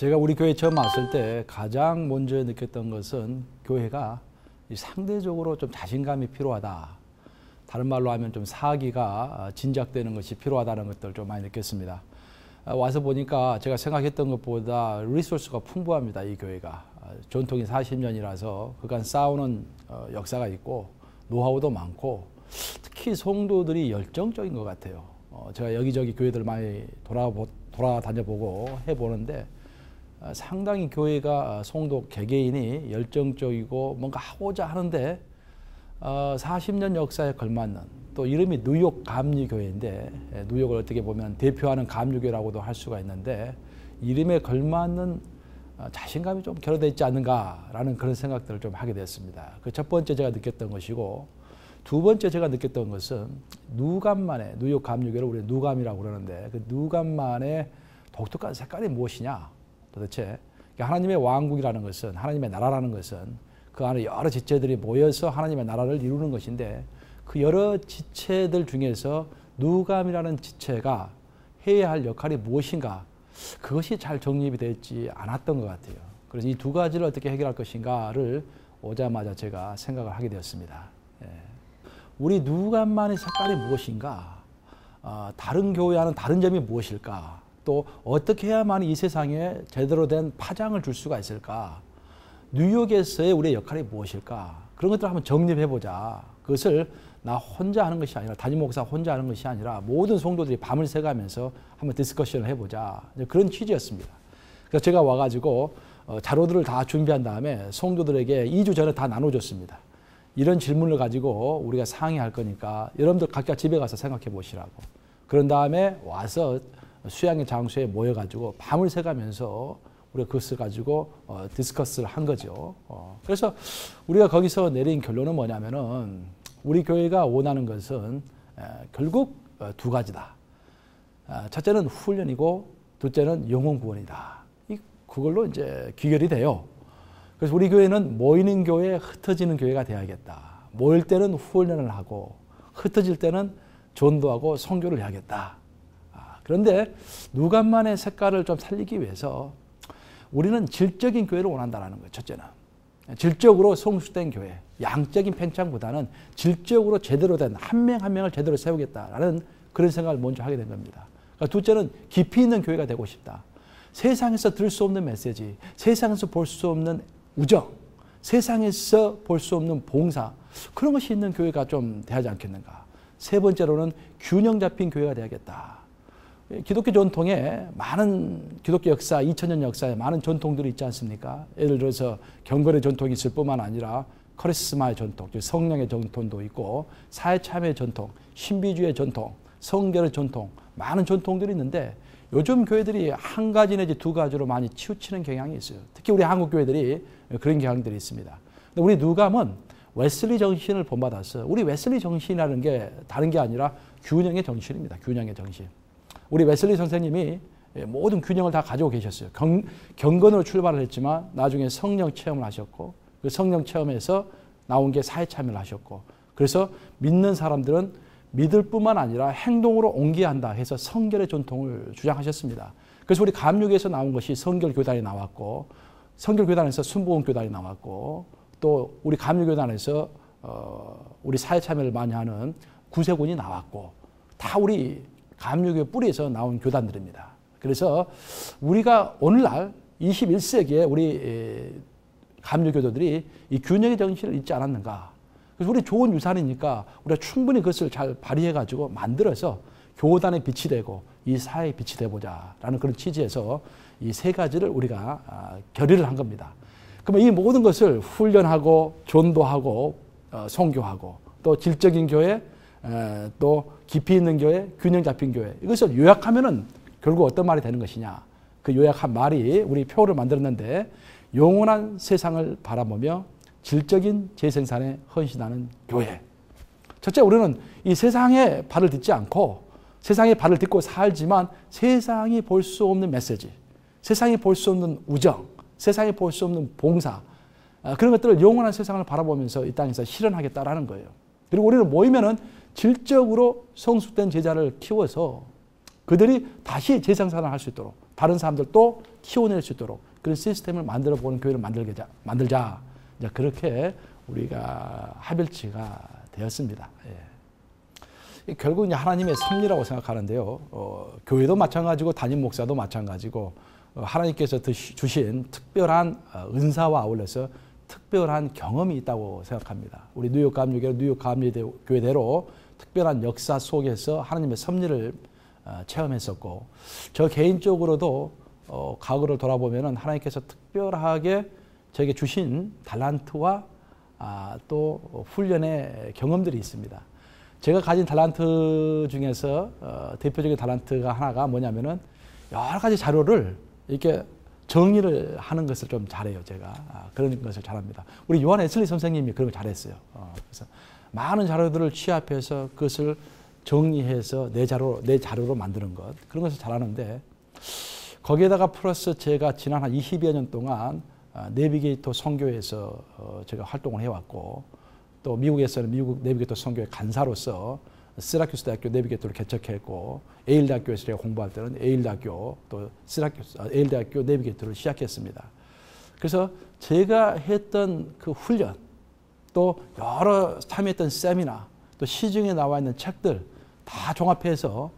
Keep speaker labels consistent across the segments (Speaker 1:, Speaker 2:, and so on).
Speaker 1: 제가 우리 교회 처음 왔을 때 가장 먼저 느꼈던 것은 교회가 상대적으로 좀 자신감이 필요하다. 다른 말로 하면 좀 사기가 진작되는 것이 필요하다는 것들을 좀 많이 느꼈습니다. 와서 보니까 제가 생각했던 것보다 리소스가 풍부합니다. 이 교회가. 전통이 40년이라서 그간 쌓아오는 역사가 있고 노하우도 많고 특히 성도들이 열정적인 것 같아요. 제가 여기저기 교회들 많이 돌아다녀보고 해보는데 상당히 교회가 성도 개개인이 열정적이고 뭔가 하고자 하는데 40년 역사에 걸맞는 또 이름이 뉴욕 감리교회인데 뉴욕을 어떻게 보면 대표하는 감리교회라고도 할 수가 있는데 이름에 걸맞는 자신감이 좀 결여되어 있지 않는가라는 그런 생각들을 좀 하게 됐습니다. 그 첫 번째 제가 느꼈던 것이고 두 번째 제가 느꼈던 것은 누감만의 뉴욕 감리교회를 우리 누감이라고 그러는데 그 누감만의 독특한 색깔이 무엇이냐 도대체 하나님의 왕국이라는 것은 하나님의 나라라는 것은 그 안에 여러 지체들이 모여서 하나님의 나라를 이루는 것인데 그 여러 지체들 중에서 누감이라는 지체가 해야 할 역할이 무엇인가 그것이 잘 정립이 되지 않았던 것 같아요. 그래서 이 두 가지를 어떻게 해결할 것인가를 오자마자 제가 생각을 하게 되었습니다. 우리 누감만의 색깔이 무엇인가? 다른 교회와는 다른 점이 무엇일까? 또 어떻게 해야만 이 세상에 제대로 된 파장을 줄 수가 있을까? 뉴욕에서의 우리의 역할이 무엇일까? 그런 것들을 한번 정립해보자. 그것을 나 혼자 하는 것이 아니라 담임 목사 혼자 하는 것이 아니라 모든 성도들이 밤을 새가면서 한번 디스커션을 해보자. 그런 취지였습니다. 그래서 제가 와가지고 자료들을 다 준비한 다음에 성도들에게 2주 전에 다 나눠줬습니다. 이런 질문을 가지고 우리가 상의할 거니까 여러분들 각자 집에 가서 생각해 보시라고. 그런 다음에 와서 수양의 장소에 모여가지고 밤을 새가면서 우리가 그것을 가지고 디스커스를 한 거죠. 그래서 우리가 거기서 내린 결론은 뭐냐면은 우리 교회가 원하는 것은 결국 두 가지다. 첫째는 훈련이고 둘째는 영혼 구원이다. 그걸로 이제 귀결이 돼요. 그래서 우리 교회는 모이는 교회, 흩어지는 교회가 되어야겠다. 모일 때는 훈련을 하고 흩어질 때는 전도하고 선교를 해야겠다. 그런데 누감만의 색깔을 좀 살리기 위해서 우리는 질적인 교회를 원한다는 거예요. 첫째는. 질적으로 성숙된 교회, 양적인 팽창보다는 질적으로 제대로 된 한 명 한 명을 제대로 세우겠다라는 그런 생각을 먼저 하게 된 겁니다. 그러니까 둘째는 깊이 있는 교회가 되고 싶다. 세상에서 들을 수 없는 메시지, 세상에서 볼 수 없는 우정, 세상에서 볼 수 없는 봉사, 그런 것이 있는 교회가 좀 돼야지 않겠는가. 세 번째로는 균형 잡힌 교회가 돼야겠다. 기독교 전통에 많은 기독교 역사, 2000년 역사에 많은 전통들이 있지 않습니까? 예를 들어서 경건의 전통이 있을 뿐만 아니라 카리스마의 전통, 즉 성령의 전통도 있고 사회참여의 전통, 신비주의의 전통, 성결의 전통, 많은 전통들이 있는데 요즘 교회들이 한 가지 내지 두 가지로 많이 치우치는 경향이 있어요. 특히 우리 한국 교회들이 그런 경향들이 있습니다. 근데 우리 누감은 웨슬리 정신을 본받아서 우리 웨슬리 정신이라는 게 다른 게 아니라 균형의 정신입니다. 균형의 정신. 우리 웨슬리 선생님이 모든 균형을 다 가지고 계셨어요. 경건으로 출발을 했지만 나중에 성령 체험을 하셨고 그 성령 체험에서 나온 게 사회 참여를 하셨고 그래서 믿는 사람들은 믿을 뿐만 아니라 행동으로 옮겨야 한다 해서 성결의 전통을 주장하셨습니다. 그래서 우리 감육에서 나온 것이 성결교단이 나왔고 성결교단에서 순복음교단이 나왔고 또 우리 감육교단에서 우리 사회 참여를 많이 하는 구세군이 나왔고 다 우리 감육의 뿌리에서 나온 교단들입니다. 그래서 우리가 오늘날 21세기에 우리 감육교도들이 이 균형의 정신을 잊지 않았는가. 그래서 우리 좋은 유산이니까 우리가 충분히 그것을 잘 발휘해가지고 만들어서 교단의 빛이 되고 이 사회의 빛이 되보자라는 그런 취지에서 이 세 가지를 우리가 결의를 한 겁니다. 그러면 이 모든 것을 훈련하고 전도하고 선교하고 또 질적인 교회 또 깊이 있는 교회, 균형 잡힌 교회 이것을 요약하면은 결국 어떤 말이 되는 것이냐. 그 요약한 말이 우리 표를 만들었는데 영원한 세상을 바라보며 질적인 재생산에 헌신하는 교회. 첫째 우리는 이 세상에 발을 딛지 않고 세상에 발을 딛고 살지만 세상이 볼 수 없는 메시지, 세상이 볼 수 없는 우정, 세상이 볼 수 없는 봉사 그런 것들을 영원한 세상을 바라보면서 이 땅에서 실현하겠다라는 거예요. 그리고 우리는 모이면은 질적으로 성숙된 제자를 키워서 그들이 다시 재생산을 할 수 있도록 다른 사람들도 키워낼 수 있도록 그런 시스템을 만들어 보는 교회를 만들자. 이제 그렇게 우리가 합일치가 되었습니다. 예. 결국 이제 하나님의 섭리라고 생각하는데요. 교회도 마찬가지고 담임 목사도 마찬가지고 하나님께서 주신 특별한 은사와 아울러서 특별한 경험이 있다고 생각합니다. 우리 뉴욕 감리교회 뉴욕 감리교회대로 특별한 역사 속에서 하나님의 섭리를 체험했었고 저 개인적으로도 과거를 돌아보면 하나님께서 특별하게 저에게 주신 달란트와 또 훈련의 경험들이 있습니다. 제가 가진 달란트 중에서 대표적인 달란트가 하나가 뭐냐면은 여러 가지 자료를 이렇게 정리를 하는 것을 좀 잘해요. 제가 그런 것을 잘합니다. 우리 요한 웨슬리 선생님이 그런 걸 잘했어요. 그래서 많은 자료들을 취합해서 그것을 정리해서 내 자료로 만드는 것 그런 것을 잘하는데 거기에다가 플러스 제가 지난 한 20여 년 동안 내비게이터 선교에서 제가 활동을 해왔고 또 미국에서는 미국 내비게이터 선교의 간사로서 시라큐스 대학교 내비게이터를 개척했고 에일 대학교에서 제가 공부할 때는 에일 대학교 또 에일 대학교 내비게이터를 시작했습니다. 그래서 제가 했던 그 훈련 또 여러 참여했던 세미나 또 시중에 나와 있는 책들 다 종합해서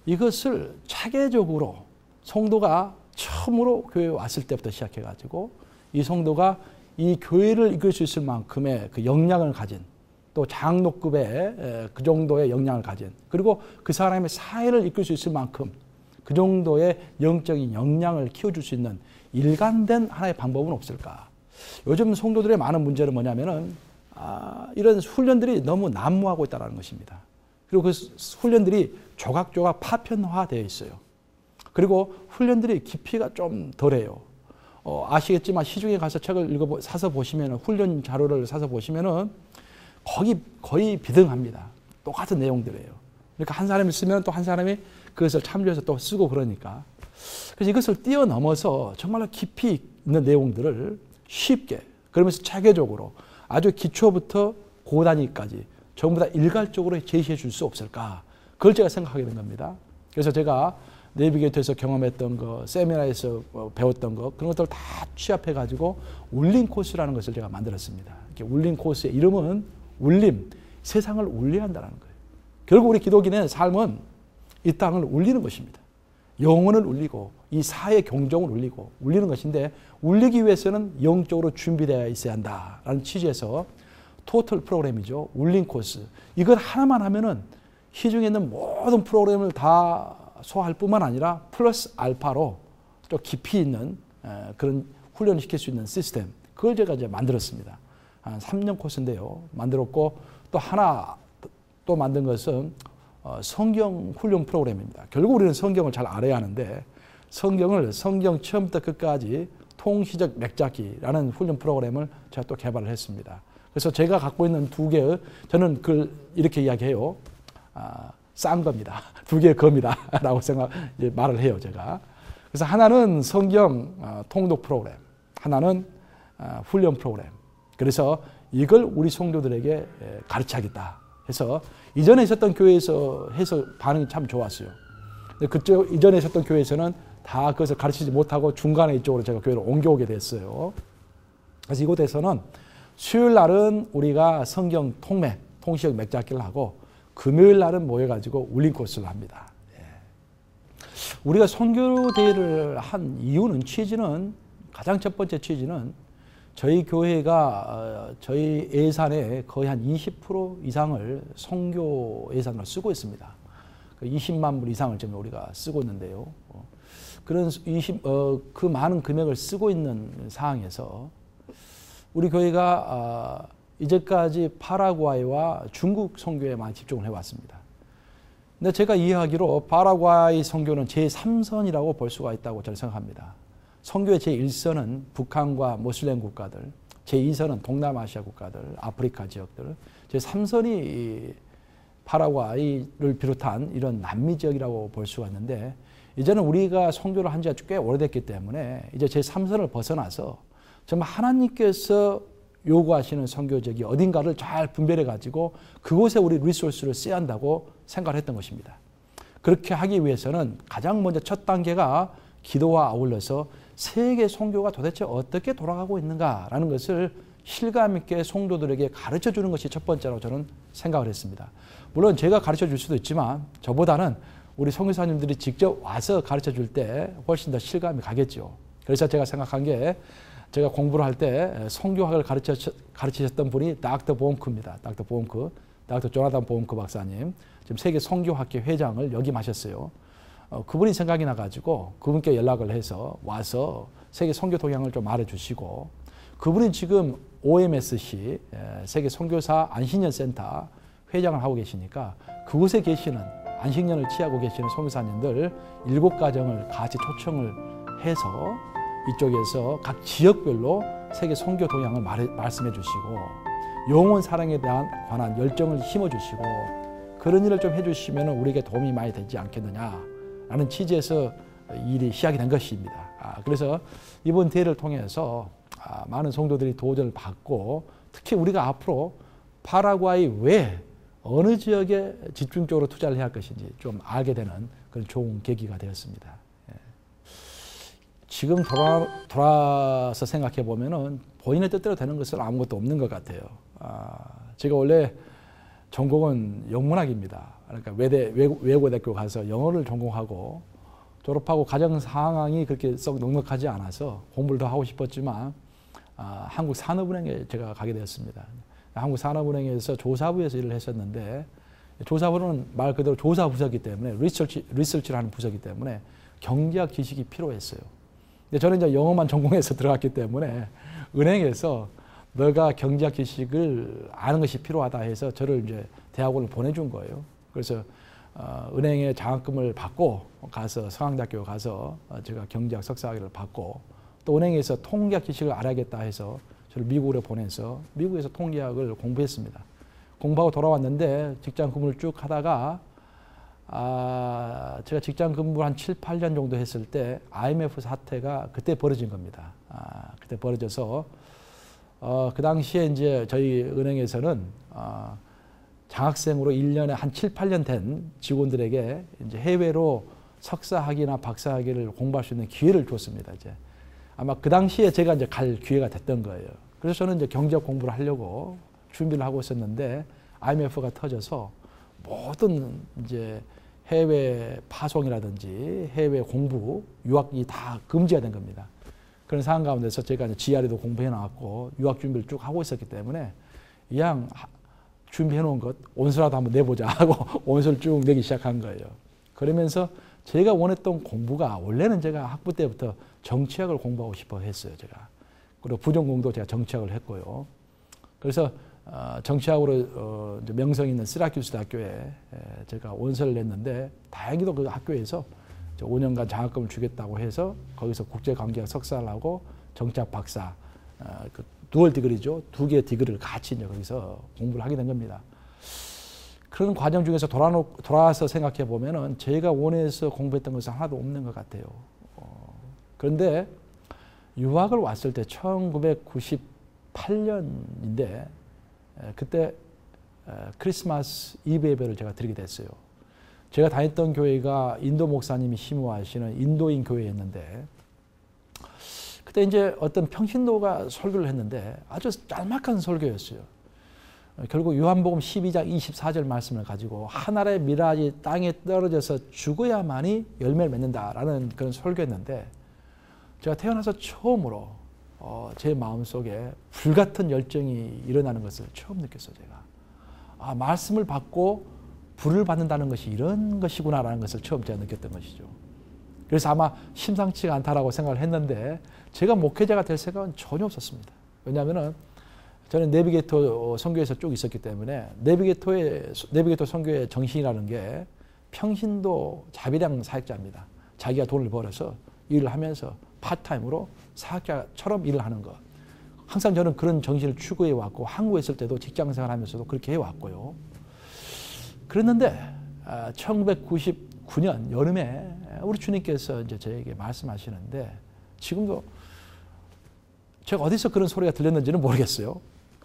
Speaker 1: 이것을 체계적으로 성도가 처음으로 교회에 왔을 때부터 시작해가지고 이 성도가 이 교회를 이끌 수 있을 만큼의 그 역량을 가진 또 장로급의 그 정도의 역량을 가진 그리고 그 사람의 사회를 이끌 수 있을 만큼 그 정도의 영적인 역량을 키워줄 수 있는 일관된 하나의 방법은 없을까. 요즘 성도들의 많은 문제는 뭐냐면은 이런 훈련들이 너무 난무하고 있다는 것입니다. 그리고 그 훈련들이 조각조각 파편화되어 있어요. 그리고 훈련들이 깊이가 좀 덜해요. 아시겠지만 시중에 가서 책을 사서 보시면 훈련 자료를 사서 보시면은 거의 비등합니다. 똑같은 내용들이에요. 그러니까 한 사람이 쓰면 또 한 사람이 그것을 참조해서 또 쓰고 그러니까. 그래서 이것을 뛰어넘어서 정말로 깊이 있는 내용들을 쉽게 그러면서 체계적으로 아주 기초부터 고단위까지 전부 다 일괄적으로 제시해 줄 수 없을까. 그걸 제가 생각하게 된 겁니다. 그래서 제가 내비게이터에서 경험했던 거, 세미나에서 배웠던 거 그런 것들을 다 취합해가지고 울림 코스라는 것을 제가 만들었습니다. 이렇게 울림 코스의 이름은 울림, 세상을 울려야 한다는 거예요. 결국 우리 기독인의 삶은 이 땅을 울리는 것입니다. 영혼을 울리고 이 사회 경종을 울리는 것인데 울리기 위해서는 영적으로 준비되어 있어야 한다라는 취지에서 토탈 프로그램이죠. 울림 코스. 이걸 하나만 하면은 시중에 있는 모든 프로그램을 다 소화할 뿐만 아니라 플러스 알파로 또 깊이 있는 그런 훈련을 시킬 수 있는 시스템. 그걸 제가 이제 만들었습니다. 한 3년 코스인데요. 만들었고 또 하나 또 만든 것은 성경 훈련 프로그램입니다. 결국 우리는 성경을 잘 알아야 하는데 성경 처음부터 끝까지 통시적 맥잡기라는 훈련 프로그램을 제가 또 개발을 했습니다. 그래서 제가 갖고 있는 두 개의 저는 그걸 이렇게 이야기해요. 싼 겁니다. 두 개의 겁니다. 라고 말을 해요, 제가. 그래서 하나는 성경 통독 프로그램, 하나는 훈련 프로그램. 그래서 이걸 우리 성도들에게 가르쳐야겠다 해서 이전에 있었던 교회에서 해서 반응이 참 좋았어요. 근데 그쪽 이전에 있었던 교회에서는 다 그것을 가르치지 못하고 중간에 이쪽으로 제가 교회를 옮겨오게 됐어요. 그래서 이곳에서는 수요일 날은 우리가 성경 통시적 맥잡기를 하고 금요일 날은 모여가지고 울림 코스를 합니다. 우리가 선교대회를 한 이유는 가장 첫 번째 취지는 저희 교회가 저희 예산의 거의 한 20% 이상을 선교 예산으로 쓰고 있습니다. 20만 불 이상을 지금 우리가 쓰고 있는데요. 그런 그 많은 금액을 쓰고 있는 상황에서 우리 교회가 이제까지 파라과이와 중국 선교에 많이 집중을 해왔습니다. 근데 제가 이해하기로 파라과이 선교는 제3선이라고 볼 수가 있다고 저는 생각합니다. 선교의 제1선은 북한과 모슬렘 국가들, 제2선은 동남아시아 국가들, 아프리카 지역들, 제3선이 파라과이를 비롯한 이런 남미 지역이라고 볼 수가 있는데 이제는 우리가 선교를 한 지가 꽤 오래됐기 때문에 이제 제3선을 벗어나서 정말 하나님께서 요구하시는 선교지역이 어딘가를 잘 분별해 가지고 그곳에 우리 리소스를 써야 한다고 생각을 했던 것입니다. 그렇게 하기 위해서는 가장 먼저 첫 단계가 기도와 아울러서 세계 선교가 도대체 어떻게 돌아가고 있는가라는 것을 실감 있게 성도들에게 가르쳐 주는 것이 첫 번째로 저는 생각을 했습니다. 물론 제가 가르쳐 줄 수도 있지만 저보다는 우리 선교사님들이 직접 와서 가르쳐 줄 때 훨씬 더 실감이 가겠죠. 그래서 제가 생각한 게 제가 공부를 할 때 선교학을 가르치셨던 분이 닥터 보험크입니다. 닥터 보험크, 닥터 조나단 보험크 박사님. 지금 세계 선교학회 회장을 역임하셨어요. 그분이 생각이 나가지고 그분께 연락을 해서 와서 세계 선교 동향을 좀 알아주시고 그분이 지금 OMSC 세계 선교사 안식년 센터 회장을 하고 계시니까 그곳에 계시는 안식년을 취하고 계시는 선교사님들 7가정을 같이 초청을 해서 이쪽에서 각 지역별로 세계 선교 동향을 말씀해 주시고 영혼 사랑에 대한 관한 열정을 심어 주시고 그런 일을 좀 해주시면 우리에게 도움이 많이 되지 않겠느냐라는 취지에서 일이 시작이 된 것입니다. 그래서 이번 대회를 통해서 많은 성도들이 도전을 받고 특히 우리가 앞으로 파라과이 외 어느 지역에 집중적으로 투자를 해야 할 것인지 좀 알게 되는 그런 좋은 계기가 되었습니다. 지금 돌아서 생각해 보면은 본인의 뜻대로 되는 것은 아무것도 없는 것 같아요. 제가 원래 전공은 영문학입니다. 그러니까 외고대학교 가서 영어를 전공하고 졸업하고 가정 상황이 그렇게 썩 넉넉하지 않아서 공부를 더 하고 싶었지만 한국산업은행에 제가 가게 되었습니다. 한국산업은행에서 조사부에서 일을 했었는데 조사부는 말 그대로 조사 부서이기 때문에 리서치를 하는 부서이기 때문에 경제학 지식이 필요했어요. 근데 저는 이제 영어만 전공해서 들어갔기 때문에 은행에서 너가 경제학 지식을 아는 것이 필요하다 해서 저를 이제 대학원을 보내준 거예요. 그래서 은행에 장학금을 받고 가서 성황대학교 가서 제가 경제학 석사학위를 받고 또 은행에서 통계학 지식을 알아야겠다 해서 저를 미국으로 보내서 미국에서 통계학을 공부했습니다. 공부하고 돌아왔는데 직장 근무를 쭉 하다가 제가 직장 근무를 한 7, 8년 정도 했을 때 IMF 사태가 그때 벌어진 겁니다. 그때 벌어져서 그 당시에 이제 저희 은행에서는 장학생으로 1년에 한 7, 8년 된 직원들에게 이제 해외로 석사학위나 박사학위를 공부할 수 있는 기회를 줬습니다. 이제 아마 그 당시에 제가 이제 갈 기회가 됐던 거예요. 그래서 저는 이제 경제학 공부를 하려고 준비를 하고 있었는데 IMF가 터져서 모든 이제 해외 파송이라든지 해외 공부, 유학이 다 금지가 된 겁니다. 그런 상황 가운데서 제가 이제 GRE도 공부해 나왔고 유학 준비를 쭉 하고 있었기 때문에 그냥 준비해 놓은 것 원서라도 한번 내보자 하고 원서를 쭉 내기 시작한 거예요. 그러면서 제가 원했던 공부가 원래는 제가 학부 때부터 정치학을 공부하고 싶어 했어요. 제가. 그리고 부전공도 제가 정치학을 했고요. 그래서 정치학으로 명성 있는 시라큐스 대학교에 제가 원서를 냈는데 다행히도 그 학교에서 5년간 장학금을 주겠다고 해서 거기서 국제관계학 석사를 하고 정치학 박사 그 두얼 디그리죠. 2개의 디그리를 같이 이제 거기서 공부를 하게 된 겁니다. 그런 과정 중에서 돌아와서 생각해 보면은 제가 원해서 공부했던 것은 하나도 없는 것 같아요. 그런데 유학을 왔을 때 1998년인데 그때 크리스마스 이브 예배를 제가 드리게 됐어요. 제가 다녔던 교회가 인도 목사님이 심호하시는 인도인 교회였는데 그때 이제 어떤 평신도가 설교를 했는데 아주 짤막한 설교였어요. 결국 요한복음 12장 24절 말씀을 가지고 하늘의 미라지 땅에 떨어져서 죽어야만이 열매를 맺는다라는 그런 설교였는데 제가 태어나서 처음으로 제 마음속에 불같은 열정이 일어나는 것을 처음 느꼈어요. 제가 말씀을 받고 불을 받는다는 것이 이런 것이구나라는 것을 처음 제가 느꼈던 것이죠. 그래서 아마 심상치가 않다라고 생각을 했는데 제가 목회자가 될 생각은 전혀 없었습니다. 왜냐하면 저는 내비게이터 선교에서 쭉 있었기 때문에 내비게이터 선교의 정신이라는 게 평신도 자비량 사역자입니다. 자기가 돈을 벌어서 일을 하면서 파트타임으로 사역자처럼 일을 하는 것. 항상 저는 그런 정신을 추구해 왔고 한국에 있을 때도 직장생활 하면서도 그렇게 해왔고요. 그랬는데 1999년 여름에 우리 주님께서 이제 저에게 말씀하시는데 지금도 제가 어디서 그런 소리가 들렸는지는 모르겠어요.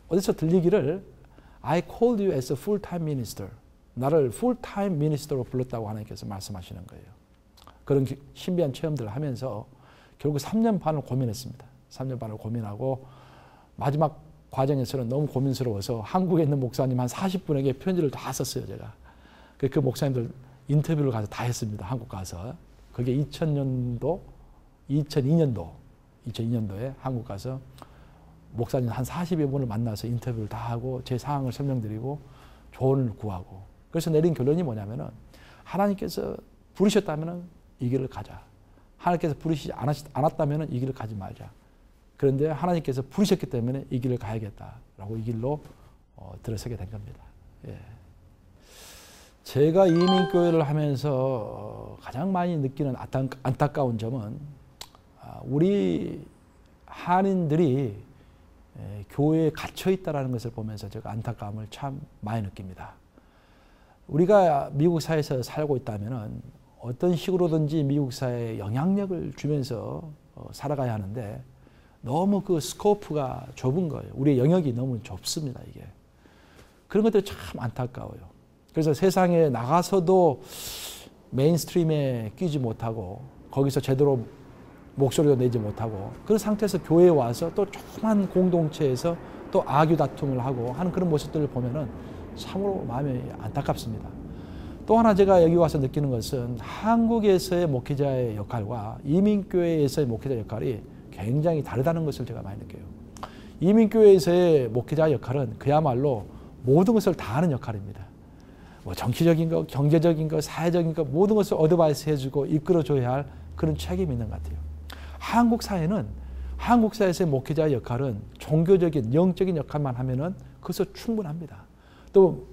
Speaker 1: 어디서 들리기를 I called you as a full-time minister. 나를 풀타임 미니스터로 불렀다고 하나님께서 말씀하시는 거예요. 그런 신비한 체험들을 하면서 결국 3년 반을 고민했습니다. 3년 반을 고민하고 마지막 과정에서는 너무 고민스러워서 한국에 있는 목사님 한 40분에게 편지를 다 썼어요, 제가. 그 목사님들 인터뷰를 가서 다 했습니다. 한국 가서. 그게 2002년도에 한국 가서 목사님 한 40여 분을 만나서 인터뷰를 다 하고 제 상황을 설명드리고 조언을 구하고, 그래서 내린 결론이 뭐냐면은 하나님께서 부르셨다면은 이 길을 가자. 하나님께서 부르시지 않았다면은 이 길을 가지 말자. 그런데 하나님께서 부르셨기 때문에 이 길을 가야겠다라고 이 길로 들어서게 된 겁니다. 예. 제가 이민교회를 하면서 가장 많이 느끼는 안타까운 점은 우리 한인들이 교회에 갇혀 있다는 것을 보면서 제가 안타까움을 참 많이 느낍니다. 우리가 미국 사회에서 살고 있다면 어떤 식으로든지 미국 사회에 영향력을 주면서 살아가야 하는데 너무 그 스코프가 좁은 거예요. 우리의 영역이 너무 좁습니다, 이게. 그런 것들이 참 안타까워요. 그래서 세상에 나가서도 메인스트림에 끼지 못하고 거기서 제대로 목소리도 내지 못하고 그런 상태에서 교회에 와서 또 조그만 공동체에서 또 악유 다툼을 하고 하는 그런 모습들을 보면은 참으로 마음이 안타깝습니다. 또 하나 제가 여기 와서 느끼는 것은 한국에서의 목회자의 역할과 이민교회에서의 목회자 역할이 굉장히 다르다는 것을 제가 많이 느껴요. 이민교회에서의 목회자 역할은 그야말로 모든 것을 다 하는 역할입니다. 뭐 정치적인 거, 경제적인 거, 사회적인 거 모든 것을 어드바이스 해주고 이끌어줘야 할 그런 책임이 있는 것 같아요. 한국 사회에서의 목회자의 역할은 종교적인 영적인 역할만 하면은 그것서 충분합니다. 또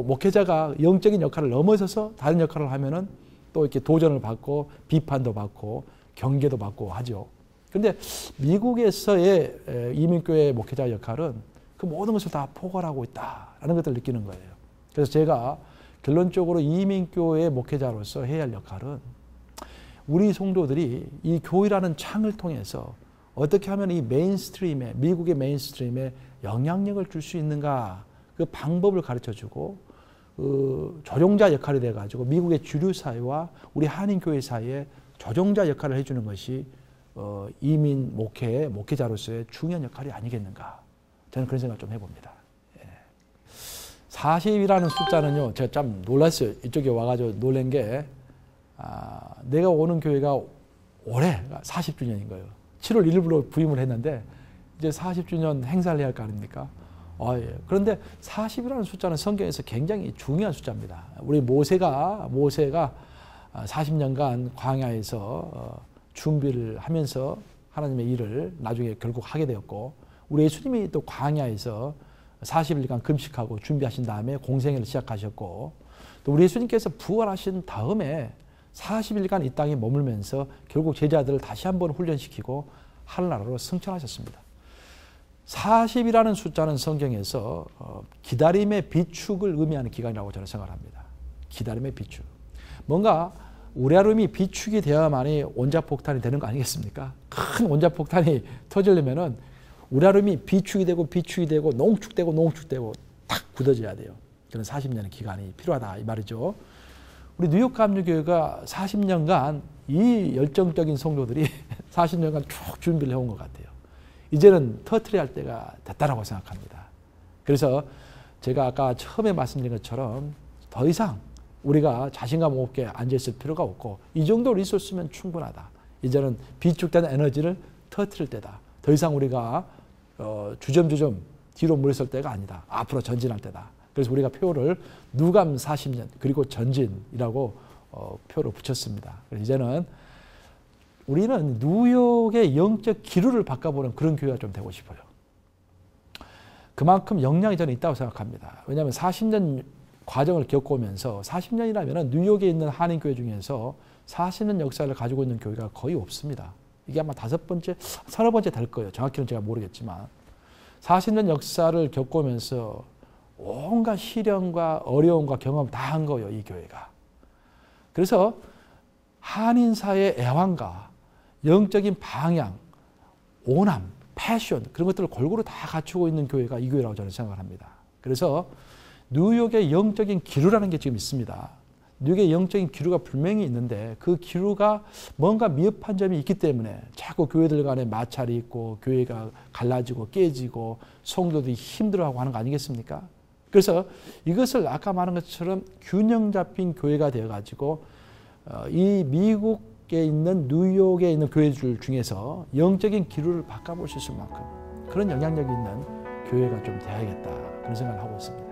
Speaker 1: 목회자가 영적인 역할을 넘어서서 다른 역할을 하면은 또 이렇게 도전을 받고 비판도 받고 경계도 받고 하죠. 그런데 미국에서의 이민교회 목회자 역할은 그 모든 것을 다 포괄하고 있다라는 것을 느끼는 거예요. 그래서 제가 결론적으로 이민교회 목회자로서 해야 할 역할은 우리 성도들이 이 교회라는 창을 통해서 어떻게 하면 이 메인스트림에, 미국의 메인스트림에 영향력을 줄 수 있는가, 그 방법을 가르쳐주고 조종자 역할이 돼가지고 미국의 주류 사회와 우리 한인교회 사이에 조종자 역할을 해주는 것이 이민 목회의 목회자로서의 중요한 역할이 아니겠는가. 저는 그런 생각을 좀 해봅니다. 40이라는 숫자는요, 제가 참 놀랐어요. 이쪽에 와가지고 놀란 게, 내가 오는 교회가 올해 40주년인 거예요. 7월 1일로 부임을 했는데, 이제 40주년 행사를 해야 할 거 아닙니까? 예. 그런데 40이라는 숫자는 성경에서 굉장히 중요한 숫자입니다. 우리 모세가 40년간 광야에서 준비를 하면서 하나님의 일을 나중에 결국 하게 되었고, 우리 예수님이 또 광야에서 40일간 금식하고 준비하신 다음에 공생애를 시작하셨고, 또 우리 예수님께서 부활하신 다음에 40일간 이 땅에 머물면서 결국 제자들을 다시 한번 훈련시키고 하늘나라로 승천하셨습니다. 40이라는 숫자는 성경에서 기다림의 비축을 의미하는 기간이라고 저는 생각합니다. 기다림의 비축. 뭔가 우라름이 비축이 되어야만이 원자폭탄이 되는 거 아니겠습니까? 큰 원자폭탄이 터지려면은 우라름이 비축이 되고 농축되고 탁 굳어져야 돼요. 그런 40년의 기간이 필요하다 이 말이죠. 우리 뉴욕 감리교회가 40년간 이 열정적인 성도들이 40년간 쭉 준비를 해온 것 같아요. 이제는 터트려야 할 때가 됐다라고 생각합니다. 그래서 제가 아까 처음에 말씀드린 것처럼 더 이상 우리가 자신감 없게 앉아있을 필요가 없고 이 정도 리소스면 충분하다. 이제는 비축된 에너지를 터트릴 때다. 더 이상 우리가 주점주점 뒤로 물러설 때가 아니다. 앞으로 전진할 때다. 그래서 우리가 표를 누감 40년 그리고 전진이라고 표를 붙였습니다. 그래서 이제는 우리는 뉴욕의 영적 기류를 바꿔보는 그런 교회가 좀 되고 싶어요. 그만큼 역량이 저는 있다고 생각합니다. 왜냐하면 40년 과정을 겪어오면서 40년이라면 뉴욕에 있는 한인교회 중에서 40년 역사를 가지고 있는 교회가 거의 없습니다. 이게 아마 5번째, 3번째 될 거예요. 정확히는 제가 모르겠지만 40년 역사를 겪으면서 온갖 시련과 어려움과 경험 다 한 거예요. 이 교회가. 그래서 한인사의 애환과 영적인 방향, 오남, 패션 그런 것들을 골고루 다 갖추고 있는 교회가 이 교회라고 저는 생각을 합니다. 그래서 뉴욕의 영적인 기류라는 게 지금 있습니다. 뉴욕의 영적인 기류가 분명히 있는데 그 기류가 뭔가 미흡한 점이 있기 때문에 자꾸 교회들 간에 마찰이 있고 교회가 갈라지고 깨지고 성도들이 힘들어하고 하는 거 아니겠습니까? 그래서 이것을 아까 말한 것처럼 균형 잡힌 교회가 되어가지고 이 미국에 있는 뉴욕에 있는 교회들 중에서 영적인 기류를 바꿔볼 수 있을 만큼 그런 영향력이 있는 교회가 좀 돼야겠다 그런 생각을 하고 있습니다.